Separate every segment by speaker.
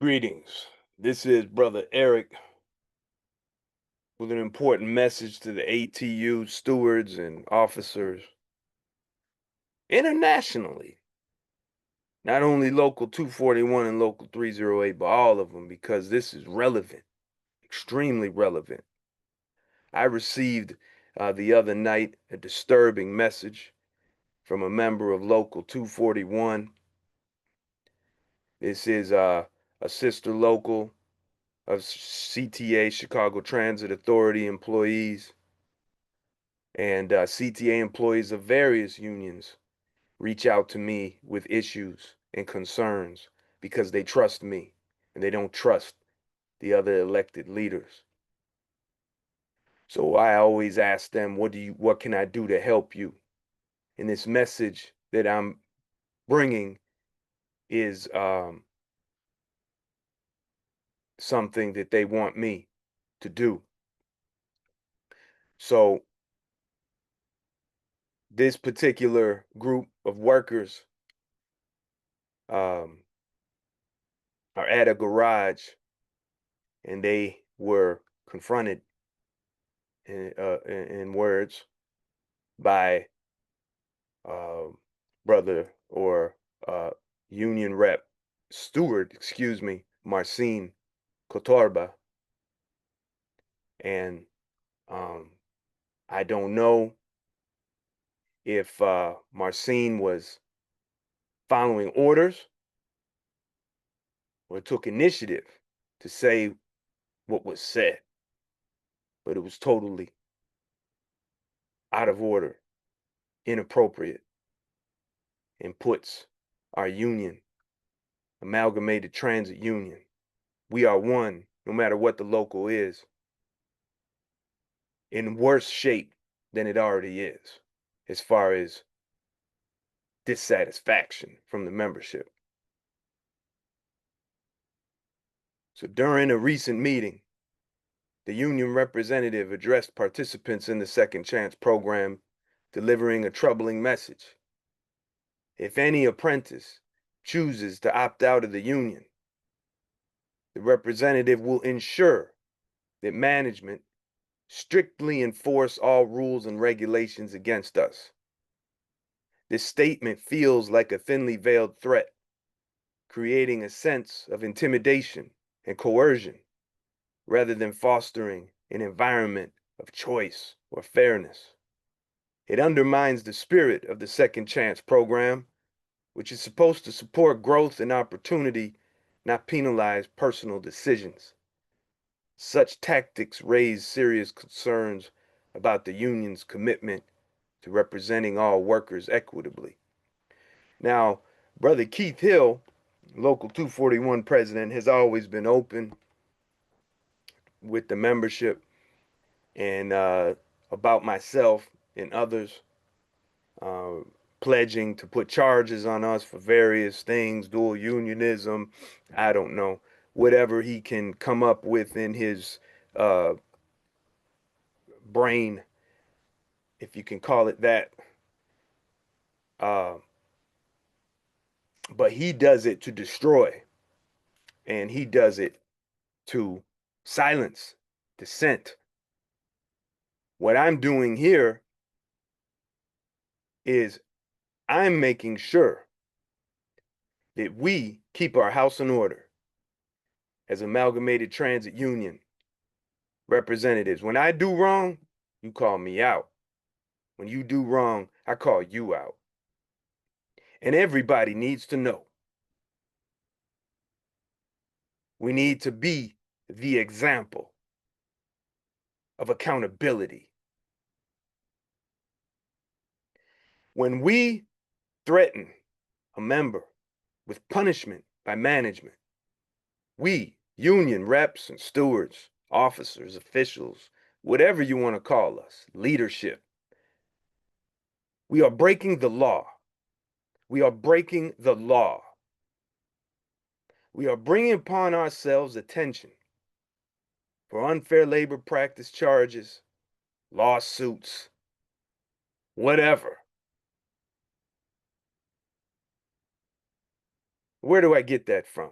Speaker 1: Greetings. This is Brother Eric with an important message to the ATU stewards and officers internationally. Not only Local 241 and Local 308, but all of them, because this is relevant, extremely relevant. I received the other night a disturbing message from a member of Local 241. This is a sister local of CTA, Chicago Transit Authority employees. And CTA employees of various unions reach out to me with issues and concerns because they trust me and they don't trust the other elected leaders. So I always ask them, what can I do to help you? And this message that I'm bringing is something that they want me to do. So this particular group of workers are at a garage, and they were confronted in words by uh, brother or union rep Steward, Marcin Kotorba. And um, I don't know if Marcin was following orders or took initiative to say what was said, but it was totally out of order, inappropriate, and puts our union, Amalgamated Transit Union, we are one, no matter what the local is, in worse shape than it already is, as far as dissatisfaction from the membership. So during a recent meeting, the union representative addressed participants in the Second Chance program, delivering a troubling message. If any apprentice chooses to opt out of the union, the representative will ensure that management strictly enforce all rules and regulations against us. This statement feels like a thinly veiled threat, creating a sense of intimidation and coercion rather than fostering an environment of choice or fairness. It undermines the spirit of the Second Chance program, which is supposed to support growth and opportunity, not penalize personal decisions. Such tactics raise serious concerns about the union's commitment to representing all workers equitably. Now, Brother Keith Hill, Local 241 president, has always been open with the membership and about myself and others uh, pledging to put charges on us for various things, dual unionism, I don't know, whatever he can come up with in his uh, brain, if you can call it that. Uh, but he does it to destroy, and he does it to silence dissent. What I'm doing here is I'm making sure that we keep our house in order as Amalgamated Transit Union representatives. When I do wrong, you call me out. When you do wrong, I call you out. And everybody needs to know. We need to be the example of accountability. When we threaten a member with punishment by management, we, union reps and stewards, officers, officials, whatever you want to call us, leadership, we are breaking the law. We are breaking the law. We are bringing upon ourselves attention for unfair labor practice charges, lawsuits, whatever. Where do I get that from?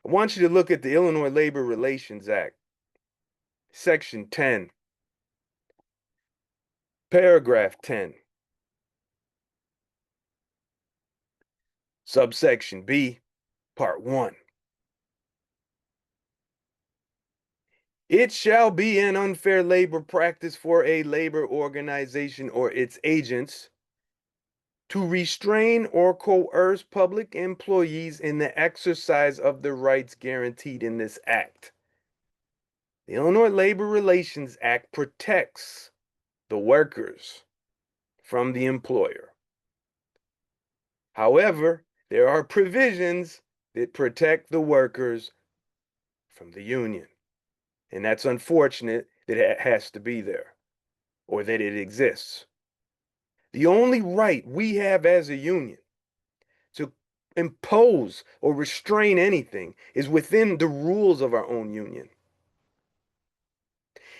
Speaker 1: I want you to look at the Illinois Labor Relations Act, Section 10, Paragraph 10, Subsection B, Part 1. It shall be an unfair labor practice for a labor organization or its agents to restrain or coerce public employees in the exercise of the rights guaranteed in this act. The Illinois Labor Relations Act protects the workers from the employer. However, there are provisions that protect the workers from the union. And that's unfortunate that it has to be there or that it exists. The only right we have as a union to impose or restrain anything is within the rules of our own union.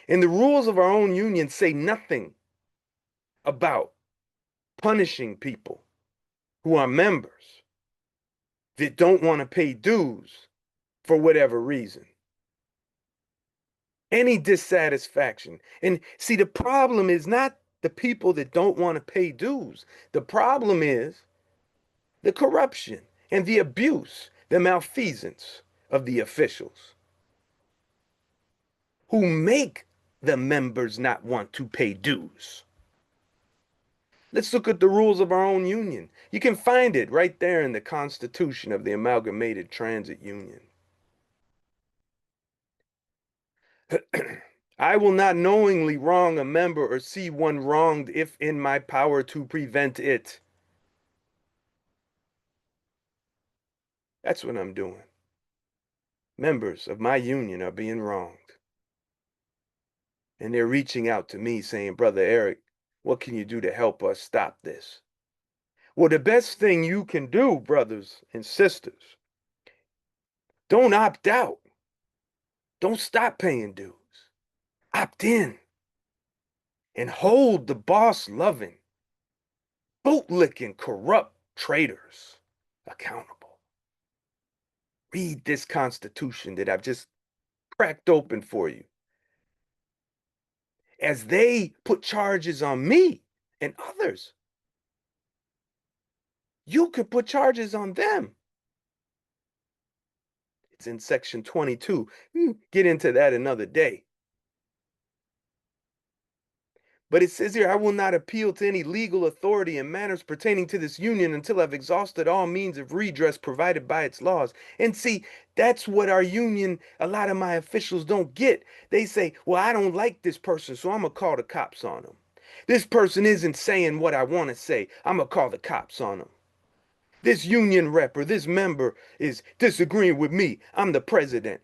Speaker 1: And the rules of our own union say nothing about punishing people who are members that don't want to pay dues for whatever reason. Any dissatisfaction. And see, the problem is not the people that don't want to pay dues. The problem is the corruption and the abuse, the malfeasance of the officials who make the members not want to pay dues. Let's look at the rules of our own union. You can find it right there in the Constitution of the Amalgamated Transit Union. I will not knowingly wrong a member or see one wronged if in my power to prevent it. That's what I'm doing. Members of my union are being wronged. And they're reaching out to me saying, Brother Eric, what can you do to help us stop this? Well, the best thing you can do, brothers and sisters, don't opt out. Don't stop paying dues. Opt in and hold the boss-loving, boot-licking, corrupt traitors accountable. Read this Constitution that I've just cracked open for you. As they put charges on me and others, you could put charges on them. It's in section 22. We'll get into that another day. But it says here, I will not appeal to any legal authority in matters pertaining to this union until I've exhausted all means of redress provided by its laws. And see, that's what our union, a lot of my officials don't get. They say, well, I don't like this person, so I'm going to call the cops on them. This person isn't saying what I want to say. I'm going to call the cops on them. This union rep or this member is disagreeing with me. I'm the president.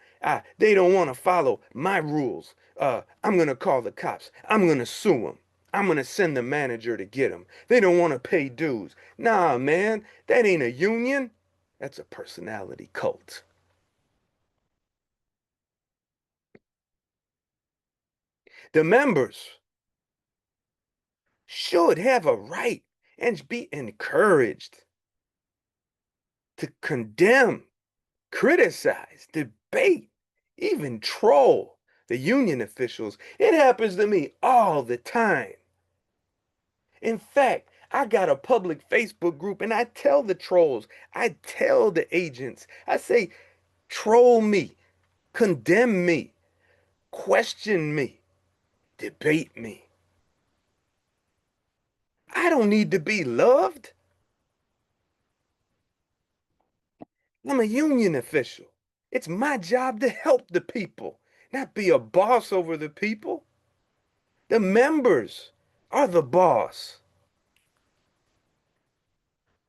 Speaker 1: They don't want to follow my rules. I'm going to call the cops. I'm going to sue them. I'm going to send the manager to get them. They don't want to pay dues. Nah, man, that ain't a union. That's a personality cult. The members should have a right and be encouraged to condemn, criticize, debate, even troll the union officials. It happens to me all the time. In fact, I got a public Facebook group and I tell the trolls, I tell the agents, I say, troll me, condemn me, question me, debate me. I don't need to be loved. I'm a union official. It's my job to help the people, not be a boss over the people. The members are the boss.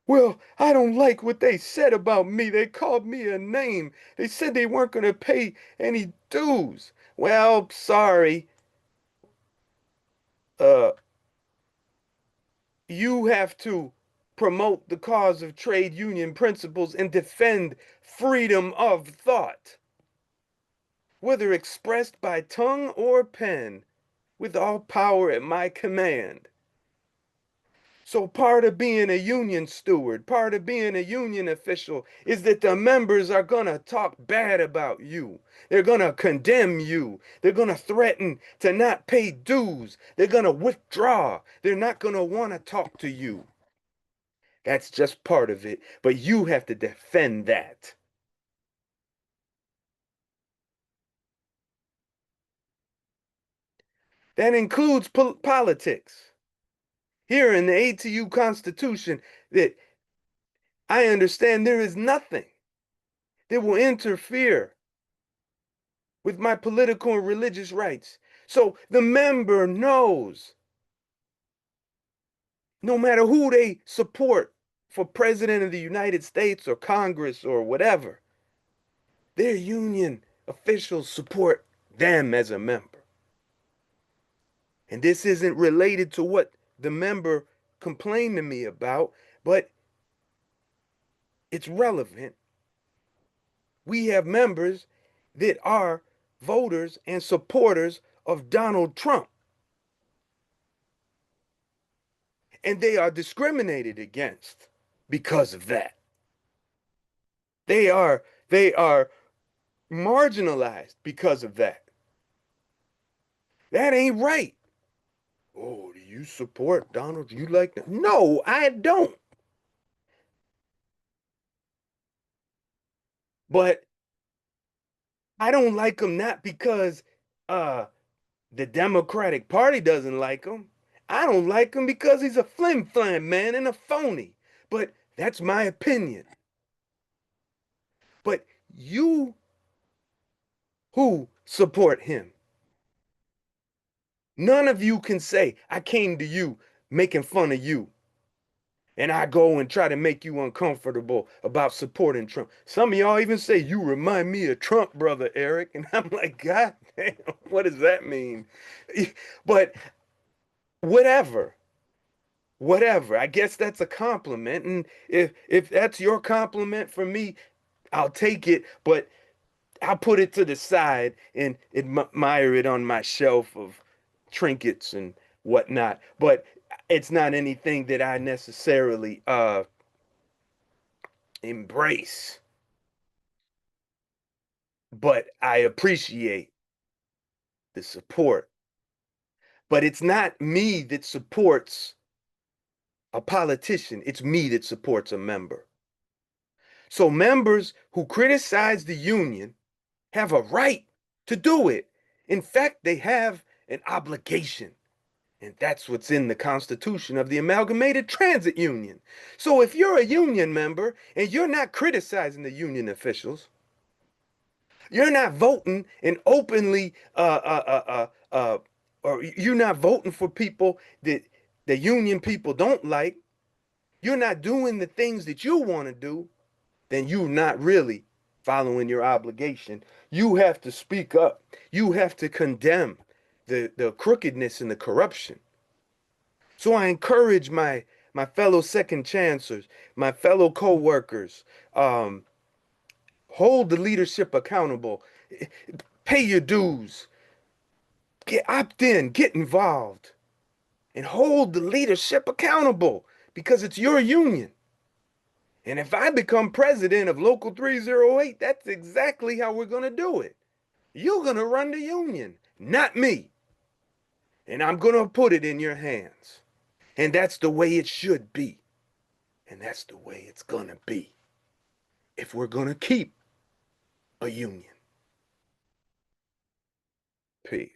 Speaker 1: Well, I don't like what they said about me. They called me a name. They said they weren't going to pay any dues. Well, sorry. You have to promote the cause of trade union principles and defend freedom of thought, whether expressed by tongue or pen, with all power at my command. So part of being a union steward, part of being a union official is that the members are going to talk bad about you. They're going to condemn you. They're going to threaten to not pay dues. They're going to withdraw. They're not going to want to talk to you. That's just part of it, but you have to defend that. That includes politics. Here in the ATU Constitution, that I understand there is nothing that will interfere with my political and religious rights. So the member knows no matter who they support for president of the United States or Congress or whatever, their union officials support them as a member. And this isn't related to what the member complained to me about, but it's relevant. We have members that are voters and supporters of Donald Trump. And they are discriminated against because of that. They are marginalized because of that. That ain't right. Oh, do you support Donald? Do you like that? No, I don't. But I don't like him not because uh the Democratic Party doesn't like him. I don't like him because he's a flim-flam man and a phony. But that's my opinion. But you who support him, none of you can say, I came to you making fun of you. And I go and try to make you uncomfortable about supporting Trump. Some of y'all even say, you remind me of Trump, brother Eric. And I'm like, God damn, what does that mean? But whatever, whatever. I guess that's a compliment. And if that's your compliment for me, I'll take it. But I'll put it to the side and admire it on my shelf of trinkets and whatnot. But it's not anything that I necessarily embrace. But I appreciate the support. But it's not me that supports a politician. It's me that supports a member. So members who criticize the union have a right to do it. In fact, they have an obligation. And that's what's in the Constitution of the Amalgamated Transit Union. So if you're a union member and you're not criticizing the union officials, you're not voting and openly, or you're not voting for people that the union people don't like, you're not doing the things that you want to do, then you're not really following your obligation. You have to speak up. You have to condemn the crookedness and the corruption. So I encourage my fellow second chancers, my fellow co-workers, hold the leadership accountable, pay your dues, get opt in, get involved, and hold the leadership accountable because it's your union. And if I become president of Local 308, that's exactly how we're going to do it. You're going to run the union, not me. And I'm going to put it in your hands. And that's the way it should be. And that's the way it's going to be if we're going to keep a union. Peace.